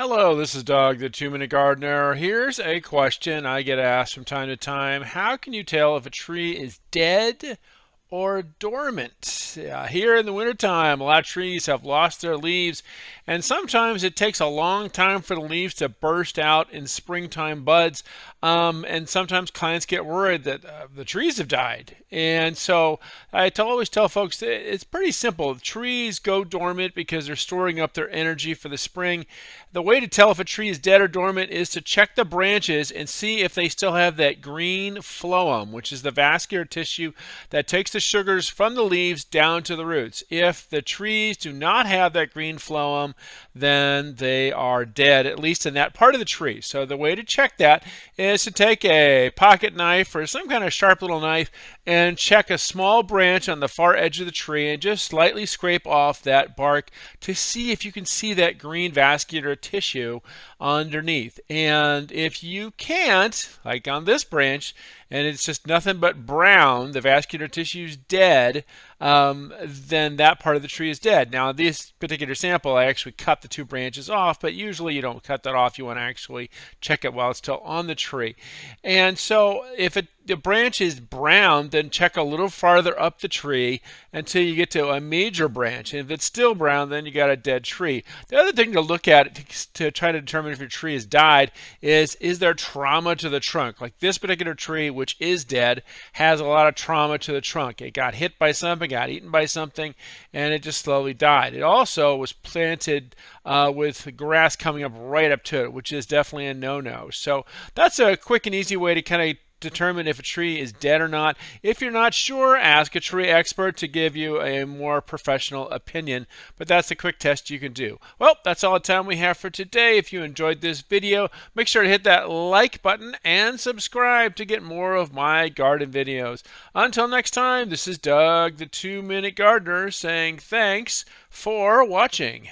Hello, this is Doug, the 2 Minute Gardener. Here's a question I get asked from time to time. How can you tell if a tree is dead or dormant? Here in the wintertime, a lot of trees have lost their leaves, and sometimes it takes a long time for the leaves to burst out in springtime buds. And sometimes clients get worried that the trees have died. And so always tell folks that it's pretty simple. Trees go dormant because they're storing up their energy for the spring. The way to tell if a tree is dead or dormant is to check the branches and see if they still have that green phloem, which is the vascular tissue that takes the sugars from the leaves down to the roots. If the trees do not have that green phloem, then they are dead, at least in that part of the tree. So the way to check that is to take a pocket knife or some kind of sharp little knife and check a small branch on the far edge of the tree and just slightly scrape off that bark to see if you can see that green vascular tissue underneath. And if you can't, like on this branch, and it's just nothing but brown, the vascular tissue is dead, then that part of the tree is dead. Now, in this particular sample, I actually cut the two branches off, but usually you don't cut that off. You want to actually check it while it's still on the tree. And so if the branch is brown, then check a little farther up the tree until you get to a major branch. And if it's still brown, then you got a dead tree. The other thing to look at to try to determine if your tree has died is there trauma to the trunk? Like this particular tree, which is dead, has a lot of trauma to the trunk. It got hit by something, got eaten by something, and it just slowly died. It also was planted with grass coming up right up to it, which is definitely a no-no. So that's a quick and easy way to kind of determine if a tree is dead or not. If you're not sure, ask a tree expert to give you a more professional opinion, but that's a quick test you can do. Well, that's all the time we have for today. If you enjoyed this video, make sure to hit that like button and subscribe to get more of my garden videos. Until next time, this is Doug, the 2 Minute Gardener, saying thanks for watching.